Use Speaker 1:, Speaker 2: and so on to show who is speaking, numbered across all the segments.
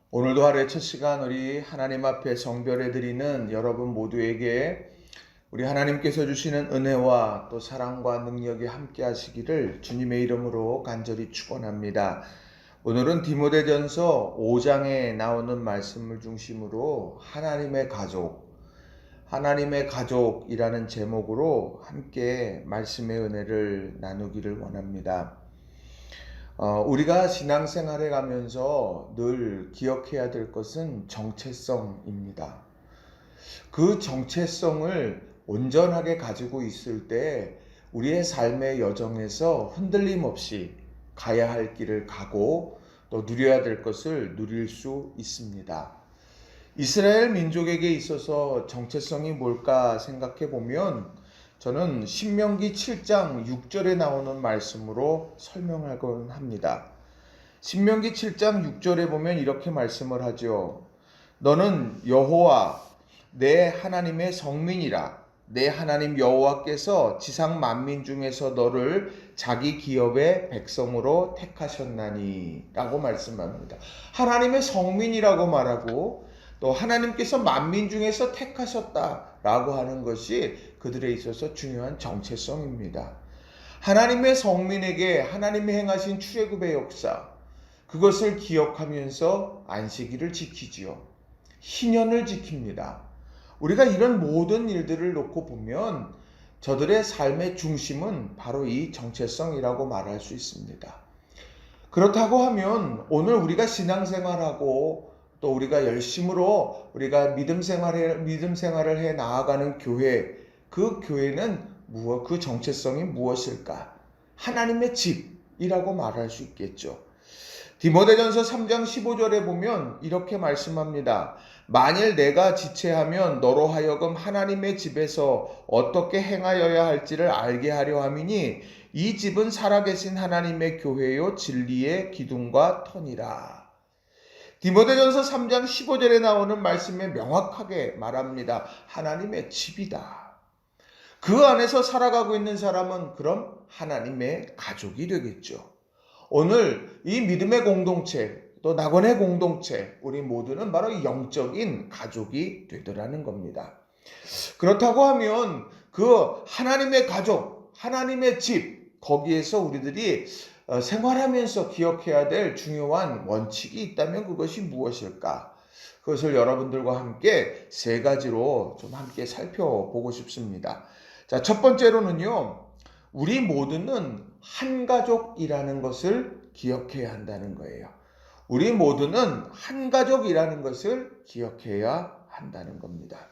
Speaker 1: 오늘도 하루의 첫 시간 우리 하나님 앞에 성별해 드리는 여러분 모두에게 우리 하나님께서 주시는 은혜와 또 사랑과 능력이 함께 하시기를 주님의 이름으로 간절히 축원합니다. 오늘은 디모데전서 5장에 나오는 말씀을 중심으로 하나님의 가족이라는 제목으로 함께 말씀의 은혜를 나누기를 원합니다. 우리가 신앙생활에 가면서 늘 기억해야 될 것은 정체성입니다. 그 정체성을 온전하게 가지고 있을 때 우리의 삶의 여정에서 흔들림 없이 가야 할 길을 가고 또 누려야 될 것을 누릴 수 있습니다. 이스라엘 민족에게 있어서 정체성이 뭘까 생각해 보면 저는 신명기 7장 6절에 나오는 말씀으로 설명하곤 합니다. 신명기 7장 6절에 보면 이렇게 말씀을 하죠. 너는 여호와 내 하나님의 성민이라. 내 하나님 여호와께서 지상 만민 중에서 너를 자기 기업의 백성으로 택하셨나니 라고 말씀합니다. 하나님의 성민이라고 말하고 또 하나님께서 만민 중에서 택하셨다라고 하는 것이 그들에 있어서 중요한 정체성입니다. 하나님의 성민에게 하나님이 행하신 출애굽의 역사, 그것을 기억하면서 안식일을 지키지요. 희년을 지킵니다. 우리가 이런 모든 일들을 놓고 보면 저들의 삶의 중심은 바로 이 정체성이라고 말할 수 있습니다. 그렇다고 하면 오늘 우리가 신앙생활하고 또 우리가 열심으로 우리가 믿음 생활을 해 나아가는 교회, 그 교회는 그 정체성이 무엇일까? 하나님의 집이라고 말할 수 있겠죠. 디모데전서 3장 15절에 보면 이렇게 말씀합니다. 만일 내가 지체하면 너로 하여금 하나님의 집에서 어떻게 행하여야 할지를 알게 하려 함이니 이 집은 살아계신 하나님의 교회요 진리의 기둥과 터니라. 디모데전서 3장 15절에 나오는 말씀에 명확하게 말합니다. 하나님의 집이다. 그 안에서 살아가고 있는 사람은 그럼 하나님의 가족이 되겠죠. 오늘 이 믿음의 공동체, 또 낙원의 공동체, 우리 모두는 바로 영적인 가족이 되더라는 겁니다. 그렇다고 하면 그 하나님의 가족, 하나님의 집, 거기에서 우리들이 생활하면서 기억해야 될 중요한 원칙이 있다면 그것이 무엇일까? 그것을 여러분들과 함께 세 가지로 좀 함께 살펴보고 싶습니다. 자, 첫 번째로는요, 우리 모두는 한 가족이라는 것을 기억해야 한다는 거예요. 우리 모두는 한 가족이라는 것을 기억해야 한다는 겁니다.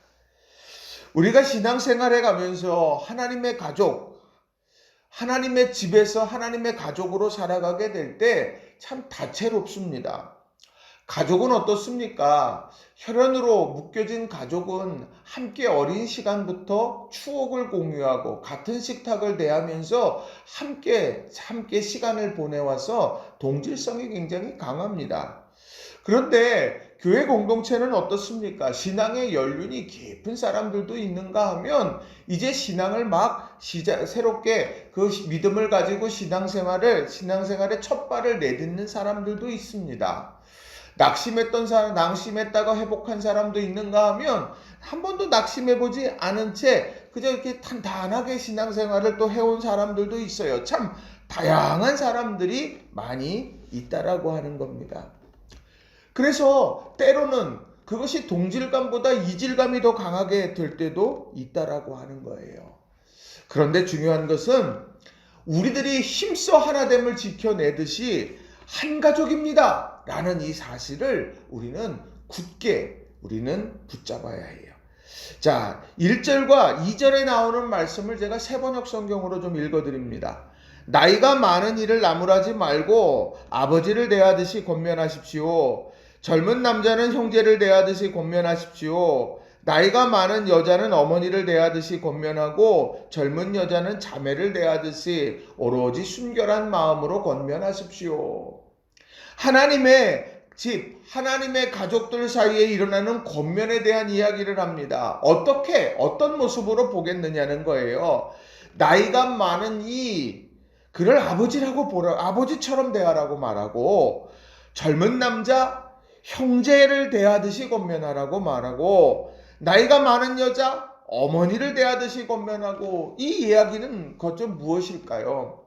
Speaker 1: 우리가 신앙생활에 가면서 하나님의 가족, 하나님의 집에서 하나님의 가족으로 살아가게 될 때 참 다채롭습니다. 가족은 어떻습니까? 혈연으로 묶여진 가족은 함께 어린 시간부터 추억을 공유하고 같은 식탁을 대하면서 함께 시간을 보내와서 동질성이 굉장히 강합니다. 그런데 교회 공동체는 어떻습니까? 신앙의 연륜이 깊은 사람들도 있는가 하면 이제 신앙을 새롭게 그 믿음을 가지고 신앙생활의 첫 발을 내딛는 사람들도 있습니다. 낙심했다가 회복한 사람도 있는가 하면 한 번도 낙심해보지 않은 채 그저 이렇게 단단하게 신앙생활을 또 해온 사람들도 있어요. 참 다양한 사람들이 많이 있다라고 하는 겁니다. 그래서 때로는 그것이 동질감보다 이질감이 더 강하게 될 때도 있다라고 하는 거예요. 그런데 중요한 것은 우리들이 힘써 하나됨을 지켜내듯이 한 가족입니다 라는 이 사실을 우리는 굳게 붙잡아야 해요. 자, 1절과 2절에 나오는 말씀을 제가 새번역 성경으로 좀 읽어드립니다. 나이가 많은 이를 나무라지 말고 아버지를 대하듯이 권면하십시오. 젊은 남자는 형제를 대하듯이 권면하십시오. 나이가 많은 여자는 어머니를 대하듯이 권면하고 젊은 여자는 자매를 대하듯이 오로지 순결한 마음으로 권면하십시오. 하나님의 집, 하나님의 가족들 사이에 일어나는 권면에 대한 이야기를 합니다. 어떤 모습으로 보겠느냐는 거예요. 나이가 많은 그를 아버지처럼 대하라고 말하고 젊은 남자, 형제를 대하듯이 권면하라고 말하고, 나이가 많은 여자 어머니를 대하듯이 권면하고, 이 이야기는 거점 무엇일까요?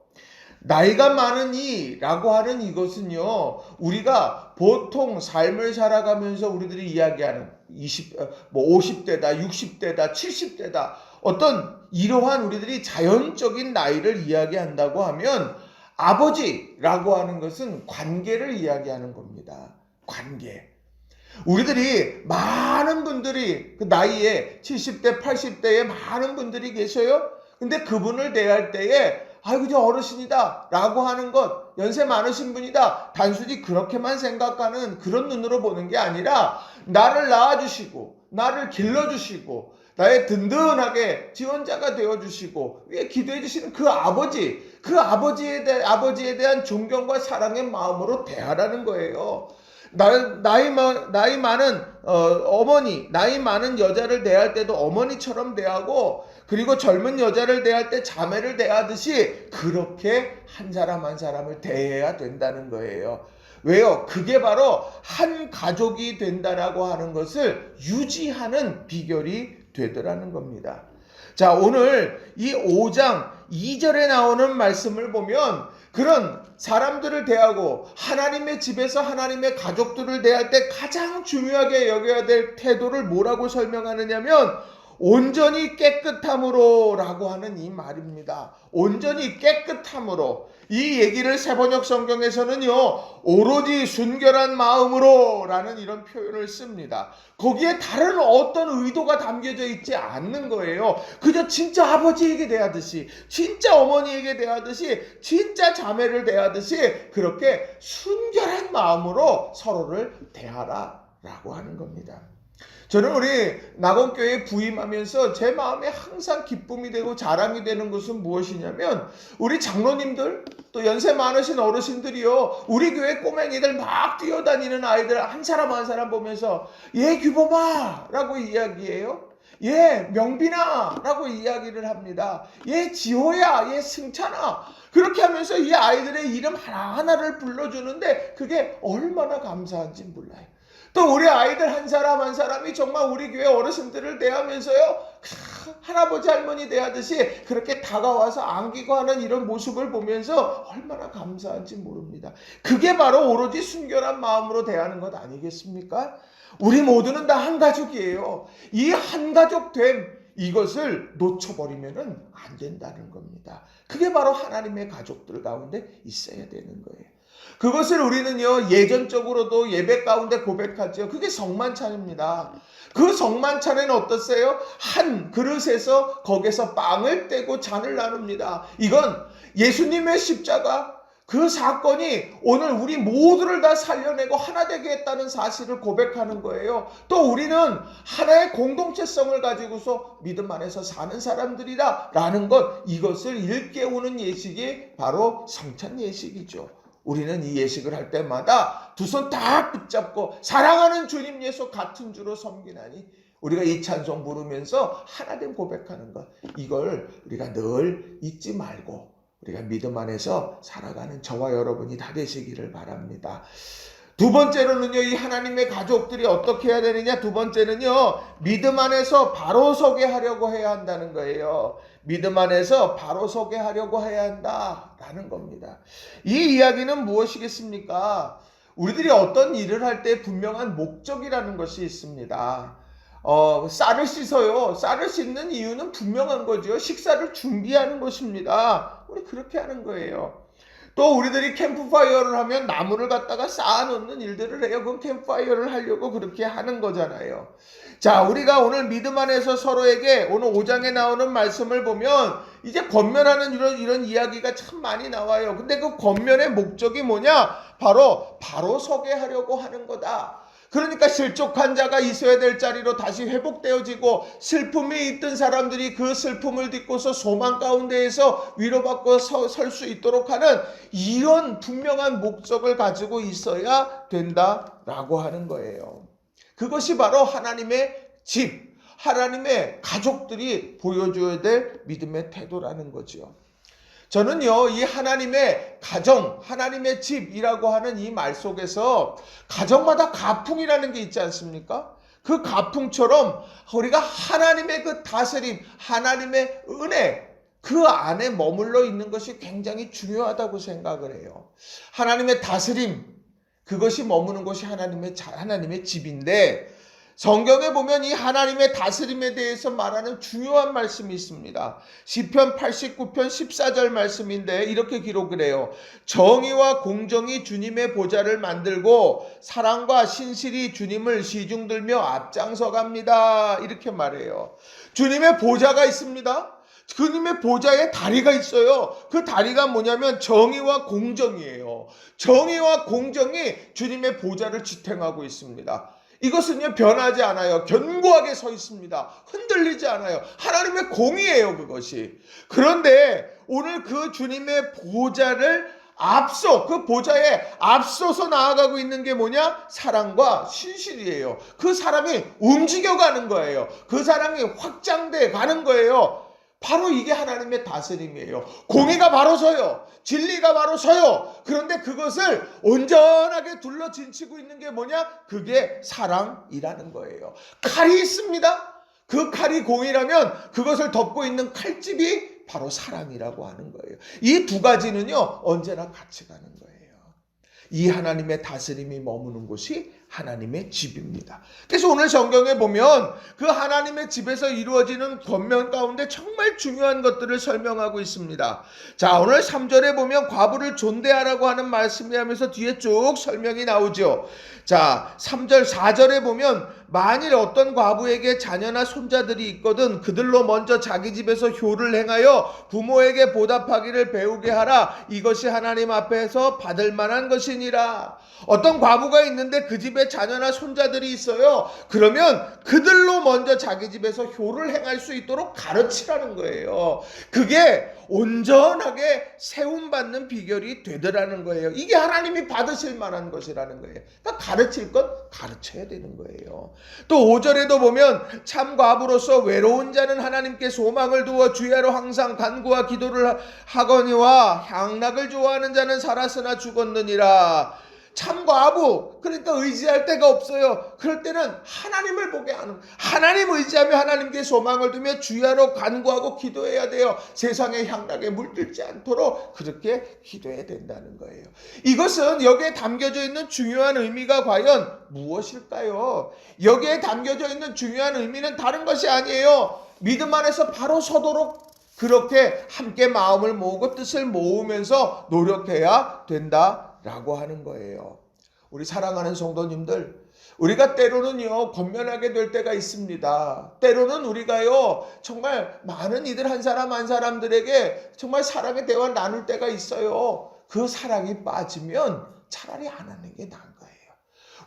Speaker 1: 나이가 많으니라고 하는 이것은요, 우리가 보통 삶을 살아가면서 우리들이 이야기하는 50대다, 60대다, 70대다, 어떤 이러한 우리들이 자연적인 나이를 이야기한다고 하면, 아버지라고 하는 것은 관계를 이야기하는 겁니다. 관계. 우리들이 많은 분들이 그 나이에 70대, 80대에 많은 분들이 계셔요. 근데 그분을 대할 때에 아이고 저 어르신이다 라고 하는 것, 연세 많으신 분이다, 단순히 그렇게만 생각하는 그런 눈으로 보는 게 아니라, 나를 낳아주시고 나를 길러주시고 나의 든든하게 지원자가 되어주시고 위에 기도해 주시는 그 아버지, 그 아버지에 대한 존경과 사랑의 마음으로 대하라는 거예요. 나이 많은 어머니, 나이 많은 여자를 대할 때도 어머니처럼 대하고, 그리고 젊은 여자를 대할 때 자매를 대하듯이 그렇게 한 사람 한 사람을 대해야 된다는 거예요. 왜요? 그게 바로 한 가족이 된다라고 하는 것을 유지하는 비결이 되더라는 겁니다. 자, 오늘 이 5장 2절에 나오는 말씀을 보면, 그런 사람들을 대하고 하나님의 집에서 하나님의 가족들을 대할 때 가장 중요하게 여겨야 될 태도를 뭐라고 설명하느냐면, 온전히 깨끗함으로 라고 하는 이 말입니다. 온전히 깨끗함으로. 이 얘기를 세번역 성경에서는요, 오로지 순결한 마음으로 라는 이런 표현을 씁니다. 거기에 다른 어떤 의도가 담겨져 있지 않는 거예요. 그저 진짜 아버지에게 대하듯이, 진짜 어머니에게 대하듯이, 진짜 자매를 대하듯이 그렇게 순결한 마음으로 서로를 대하라 라고 하는 겁니다. 저는 우리 낙원교회에 부임하면서 제 마음에 항상 기쁨이 되고 자랑이 되는 것은 무엇이냐면, 우리 장로님들, 또 연세 많으신 어르신들이요, 우리 교회 꼬맹이들 막 뛰어다니는 아이들 한 사람 한 사람 보면서 얘 규범아 라고 이야기해요. 얘 명빈아 라고 이야기를 합니다. 얘 지호야, 얘 승찬아, 그렇게 하면서 이 아이들의 이름 하나하나를 불러주는데 그게 얼마나 감사한지 몰라요. 또 우리 아이들 한 사람 한 사람이 정말 우리 교회 어르신들을 대하면서요, 할아버지 할머니 대하듯이 그렇게 다가와서 안기고 하는 이런 모습을 보면서 얼마나 감사한지 모릅니다. 그게 바로 오로지 순결한 마음으로 대하는 것 아니겠습니까? 우리 모두는 다 한 가족이에요. 이 한 가족됨, 이것을 놓쳐버리면 안 된다는 겁니다. 그게 바로 하나님의 가족들 가운데 있어야 되는 거예요. 그것을 우리는요, 예전적으로도 예배 가운데 고백하죠. 그게 성만찬입니다. 그 성만찬에는 어떻어요? 한 그릇에서 거기서 빵을 떼고 잔을 나눕니다. 이건 예수님의 십자가, 그 사건이 오늘 우리 모두를 다 살려내고 하나 되게 했다는 사실을 고백하는 거예요. 또 우리는 하나의 공동체성을 가지고서 믿음 안에서 사는 사람들이다 라는 것, 이것을 일깨우는 예식이 바로 성찬 예식이죠. 우리는 이 예식을 할 때마다 두 손 딱 붙잡고 사랑하는 주님 예수 같은 주로 섬기나니, 우리가 이 찬송 부르면서 하나됨 고백하는 것, 이걸 우리가 늘 잊지 말고 우리가 믿음 안에서 살아가는 저와 여러분이 다 되시기를 바랍니다. 두 번째로는요, 이 하나님의 가족들이 어떻게 해야 되느냐? 두 번째는요, 믿음 안에서 바로 서게 하려고 해야 한다는 거예요. 믿음 안에서 바로 서게 하려고 해야 한다라는 겁니다. 이 이야기는 무엇이겠습니까? 우리들이 어떤 일을 할 때 분명한 목적이라는 것이 있습니다. 쌀을 씻어요. 쌀을 씻는 이유는 분명한 거죠. 식사를 준비하는 것입니다. 우리 그렇게 하는 거예요. 또 우리들이 캠프파이어를 하면 나무를 갖다가 쌓아놓는 일들을 해요. 그건 캠프파이어를 하려고 그렇게 하는 거잖아요. 자, 우리가 오늘 믿음 안에서 서로에게 오늘 5장에 나오는 말씀을 보면 이제 권면하는 이런 이야기가 참 많이 나와요. 근데 그 권면의 목적이 뭐냐? 바로 서게 하려고 하는 거다. 그러니까 실족한 자가 있어야 될 자리로 다시 회복되어지고, 슬픔이 있던 사람들이 그 슬픔을 딛고서 소망 가운데에서 위로받고 설 수 있도록 하는 이런 분명한 목적을 가지고 있어야 된다라고 하는 거예요. 그것이 바로 하나님의 집, 하나님의 가족들이 보여줘야 될 믿음의 태도라는 거죠. 저는요, 이 하나님의 가정, 하나님의 집이라고 하는 이 말 속에서 가정마다 가풍이라는 게 있지 않습니까? 그 가풍처럼 우리가 하나님의 그 다스림, 하나님의 은혜, 그 안에 머물러 있는 것이 굉장히 중요하다고 생각을 해요. 하나님의 다스림, 그것이 머무는 것이 하나님의 집인데, 성경에 보면 이 하나님의 다스림에 대해서 말하는 중요한 말씀이 있습니다. 시편 89편 14절 말씀인데 이렇게 기록을 해요. 정의와 공정이 주님의 보좌를 만들고 사랑과 신실이 주님을 시중들며 앞장서 갑니다. 이렇게 말해요. 주님의 보좌가 있습니다. 주님의 보좌에 다리가 있어요. 그 다리가 뭐냐면 정의와 공정이에요. 정의와 공정이 주님의 보좌를 지탱하고 있습니다. 이것은요, 변하지 않아요. 견고하게 서 있습니다. 흔들리지 않아요. 하나님의 공의예요, 그것이. 그런데 오늘 그 주님의 보좌를 그 보좌에 앞서서 나아가고 있는 게 뭐냐? 사랑과 신실이에요. 그 사람이 움직여가는 거예요. 그 사람이 확장돼 가는 거예요. 바로 이게 하나님의 다스림이에요. 공의가 바로 서요. 진리가 바로 서요. 그런데 그것을 온전하게 둘러 진치고 있는 게 뭐냐? 그게 사랑이라는 거예요. 칼이 있습니다. 그 칼이 공의라면 그것을 덮고 있는 칼집이 바로 사랑이라고 하는 거예요. 이 두 가지는요, 언제나 같이 가는 거예요. 이 하나님의 다스림이 머무는 곳이 하나님의 집입니다. 그래서 오늘 성경에 보면 그 하나님의 집에서 이루어지는 권면 가운데 정말 중요한 것들을 설명하고 있습니다. 자, 오늘 3절에 보면 과부를 존대하라고 하는 말씀이 하면서 뒤에 쭉 설명이 나오죠. 자, 3절 4절에 보면 만일 어떤 과부에게 자녀나 손자들이 있거든 그들로 먼저 자기 집에서 효를 행하여 부모에게 보답하기를 배우게 하라. 이것이 하나님 앞에서 받을 만한 것이니라. 어떤 과부가 있는데 그 집에 자녀나 손자들이 있어요. 그러면 그들로 먼저 자기 집에서 효를 행할 수 있도록 가르치라는 거예요. 그게 온전하게 세움받는 비결이 되더라는 거예요. 이게 하나님이 받으실 만한 것이라는 거예요. 그러니까 가르칠 것 가르쳐야 되는 거예요. 또 5절에도 보면 참 과부로서 외로운 자는 하나님께 소망을 두어 주야로 항상 간구와 기도를 하거니와 향락을 좋아하는 자는 살았으나 죽었느니라. 참 과부, 그러니까 의지할 데가 없어요. 그럴 때는 하나님을 보게 하는, 하나님 의지하며 하나님께 소망을 두며 주야로 간구하고 기도해야 돼요. 세상의 향락에 물들지 않도록 그렇게 기도해야 된다는 거예요. 이것은 여기에 담겨져 있는 중요한 의미가 과연 무엇일까요? 여기에 담겨져 있는 중요한 의미는 다른 것이 아니에요. 믿음 안에서 바로 서도록 그렇게 함께 마음을 모으고 뜻을 모으면서 노력해야 된다라고 하는 거예요. 우리 사랑하는 성도님들, 우리가 때로는요 권면하게 될 때가 있습니다. 때로는 우리가요 정말 많은 이들 한 사람 한 사람들에게 정말 사랑의 대화 나눌 때가 있어요. 그 사랑이 빠지면 차라리 안 하는 게 나은 거예요.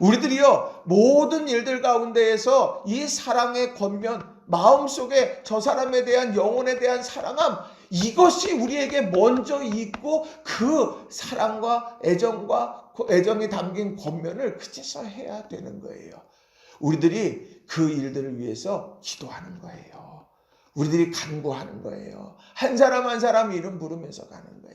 Speaker 1: 우리들이요 모든 일들 가운데에서 이 사랑의 권면, 마음속에 저 사람에 대한 영혼에 대한 사랑함, 이것이 우리에게 먼저 있고 그 사랑과 애정이 담긴 권면을 그제서 해야 되는 거예요. 우리들이 그 일들을 위해서 기도하는 거예요. 우리들이 간구하는 거예요. 한 사람 한 사람 이름 부르면서 가는 거예요.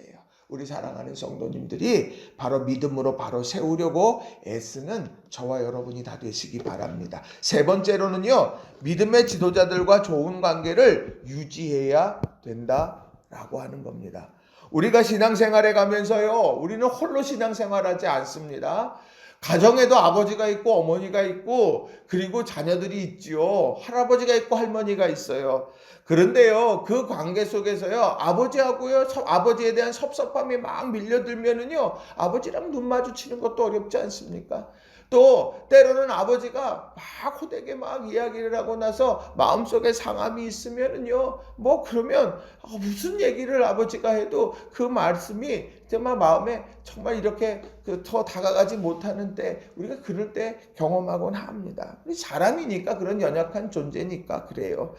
Speaker 1: 우리 사랑하는 성도님들이 바로 믿음으로 바로 세우려고 애쓰는 저와 여러분이 다 되시기 바랍니다. 세 번째로는요, 믿음의 지도자들과 좋은 관계를 유지해야 된다라고 하는 겁니다. 우리가 신앙생활에 가면서요, 우리는 홀로 신앙생활하지 않습니다. 가정에도 아버지가 있고 어머니가 있고 그리고 자녀들이 있지요. 할아버지가 있고 할머니가 있어요. 그런데요, 그 관계 속에서요, 아버지하고요, 아버지에 대한 섭섭함이 막 밀려들면은요, 아버지랑 눈 마주치는 것도 어렵지 않습니까? 또 때로는 아버지가 막 호되게 막 이야기를 하고 나서 마음속에 상함이 있으면은요, 뭐 그러면 무슨 얘기를 아버지가 해도 그 말씀이 정말 마음에 정말 이렇게 더 다가가지 못하는 때, 우리가 그럴 때 경험하곤 합니다. 우리 사람이니까, 그런 연약한 존재니까 그래요.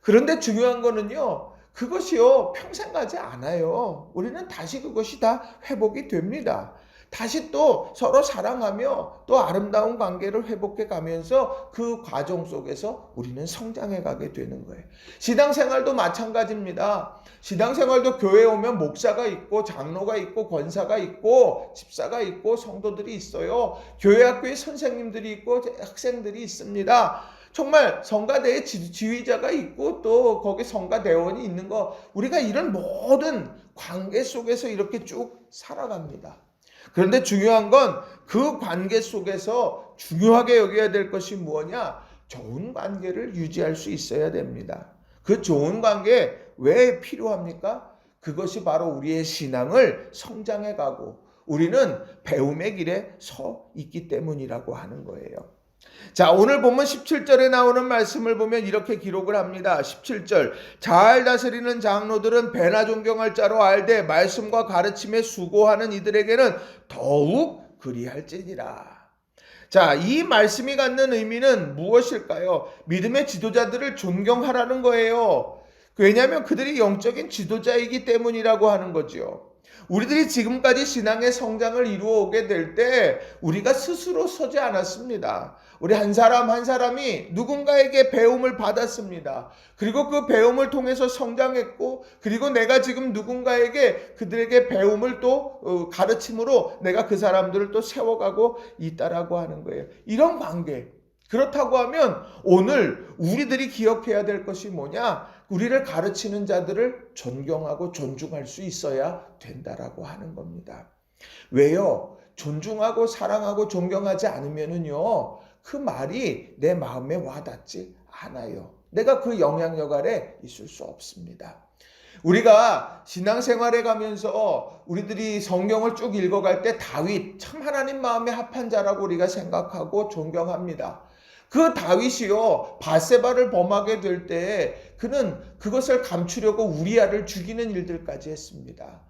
Speaker 1: 그런데 중요한 거는요, 그것이요 평생 가지 않아요. 우리는 다시 그것이 다 회복이 됩니다. 다시 또 서로 사랑하며 또 아름다운 관계를 회복해 가면서 그 과정 속에서 우리는 성장해 가게 되는 거예요. 신앙생활도 마찬가지입니다. 신앙생활도 교회에 오면 목사가 있고 장로가 있고 권사가 있고 집사가 있고 성도들이 있어요. 교회 학교에 선생님들이 있고 학생들이 있습니다. 정말 성가대에 지휘자가 있고 또 거기 성가대원이 있는 거, 우리가 이런 모든 관계 속에서 이렇게 쭉 살아갑니다. 그런데 중요한 건 그 관계 속에서 중요하게 여겨야 될 것이 무엇이냐? 좋은 관계를 유지할 수 있어야 됩니다. 그 좋은 관계 왜 필요합니까? 그것이 바로 우리의 신앙을 성장해 가고 우리는 배움의 길에 서 있기 때문이라고 하는 거예요. 자, 오늘 본문 17절에 나오는 말씀을 보면 이렇게 기록을 합니다. 17절, 잘 다스리는 장로들은 배나 존경할 자로 알되 말씀과 가르침에 수고하는 이들에게는 더욱 그리할지니라. 자, 이 말씀이 갖는 의미는 무엇일까요? 믿음의 지도자들을 존경하라는 거예요. 왜냐하면 그들이 영적인 지도자이기 때문이라고 하는 거죠. 우리들이 지금까지 신앙의 성장을 이루어 오게 될 때 우리가 스스로 서지 않았습니다. 우리 한 사람 한 사람이 누군가에게 배움을 받았습니다. 그리고 그 배움을 통해서 성장했고, 그리고 내가 지금 누군가에게 그들에게 배움을 또 가르침으로 내가 그 사람들을 또 세워가고 있다라고 하는 거예요. 이런 관계. 그렇다고 하면 오늘 우리들이 기억해야 될 것이 뭐냐? 우리를 가르치는 자들을 존경하고 존중할 수 있어야 된다라고 하는 겁니다. 왜요? 존중하고 사랑하고 존경하지 않으면은요, 그 말이 내 마음에 와닿지 않아요. 내가 그 영향력 아래 있을 수 없습니다. 우리가 신앙생활에 가면서 우리들이 성경을 쭉 읽어갈 때 다윗 참 하나님 마음에 합한 자라고 우리가 생각하고 존경합니다. 그 다윗이요, 밧세바를 범하게 될 때 그는 그것을 감추려고 우리아를 죽이는 일들까지 했습니다.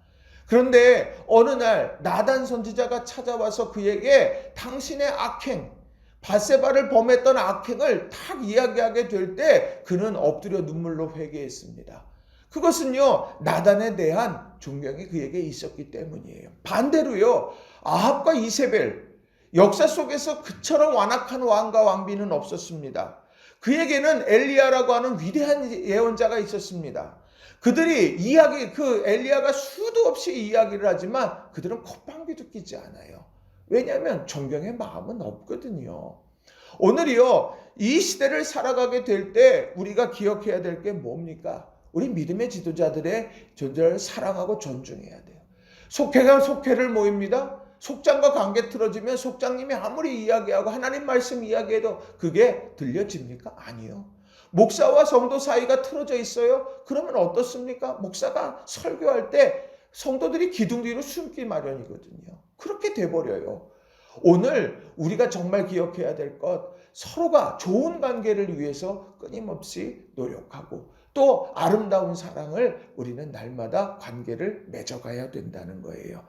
Speaker 1: 그런데 어느 날 나단 선지자가 찾아와서 그에게 당신의 악행, 밧세바를 범했던 악행을 딱 이야기하게 될 때 그는 엎드려 눈물로 회개했습니다. 그것은요, 나단에 대한 존경이 그에게 있었기 때문이에요. 반대로요, 아합과 이세벨, 역사 속에서 그처럼 완악한 왕과 왕비는 없었습니다. 그에게는 엘리야라고 하는 위대한 예언자가 있었습니다. 그들이 그 엘리야가 수도 없이 이야기를 하지만 그들은 콧방귀도 끼지 않아요. 왜냐하면 존경의 마음은 없거든요. 오늘이요, 이 시대를 살아가게 될 때 우리가 기억해야 될 게 뭡니까? 우리 믿음의 지도자들의 존재를 사랑하고 존중해야 돼요. 속회가 속회를 모입니다. 속장과 관계 틀어지면 속장님이 아무리 이야기하고 하나님 말씀 이야기해도 그게 들려집니까? 아니요. 목사와 성도 사이가 틀어져 있어요? 그러면 어떻습니까? 목사가 설교할 때 성도들이 기둥 뒤로 숨기 마련이거든요. 그렇게 돼버려요. 오늘 우리가 정말 기억해야 될 것, 서로가 좋은 관계를 위해서 끊임없이 노력하고 또 아름다운 사랑을 우리는 날마다 관계를 맺어가야 된다는 거예요.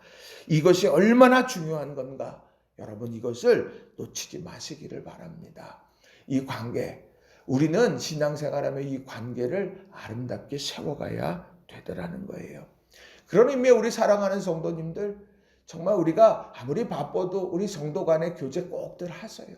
Speaker 1: 이것이 얼마나 중요한 건가? 여러분, 이것을 놓치지 마시기를 바랍니다. 이 관계, 우리는 신앙생활하며 이 관계를 아름답게 세워가야 되더라는 거예요. 그런 의미에 우리 사랑하는 성도님들, 정말 우리가 아무리 바빠도 우리 성도 간의 교제 꼭들 하세요.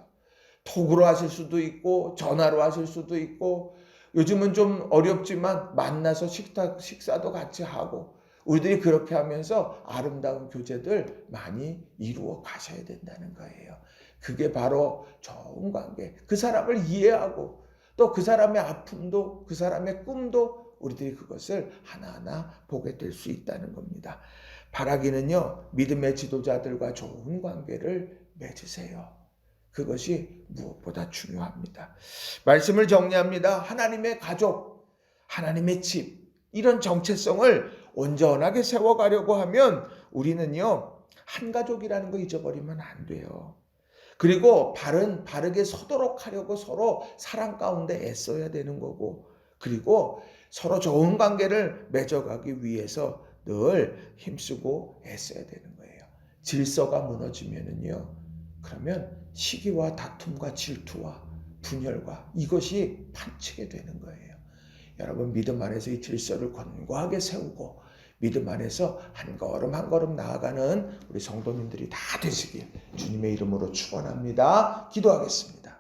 Speaker 1: 톡으로 하실 수도 있고 전화로 하실 수도 있고, 요즘은 좀 어렵지만 만나서 식사도 같이 하고, 우리들이 그렇게 하면서 아름다운 교제들 많이 이루어 가셔야 된다는 거예요. 그게 바로 좋은 관계, 그 사람을 이해하고 또 그 사람의 아픔도 그 사람의 꿈도 우리들이 그것을 하나하나 보게 될 수 있다는 겁니다. 바라기는요, 믿음의 지도자들과 좋은 관계를 맺으세요. 그것이 무엇보다 중요합니다. 말씀을 정리합니다. 하나님의 가족, 하나님의 집, 이런 정체성을 온전하게 세워가려고 하면 우리는요, 한 가족이라는 거 잊어버리면 안 돼요. 그리고 바르게 서도록 하려고 서로 사랑 가운데 애써야 되는 거고, 그리고 서로 좋은 관계를 맺어가기 위해서 늘 힘쓰고 애써야 되는 거예요. 질서가 무너지면은요, 그러면 시기와 다툼과 질투와 분열과 이것이 판치게 되는 거예요. 여러분, 믿음 안에서 이 질서를 견고하게 세우고 믿음 안에서 한 걸음 한 걸음 나아가는 우리 성도님들이 다 되시길 주님의 이름으로 축원합니다. 기도하겠습니다.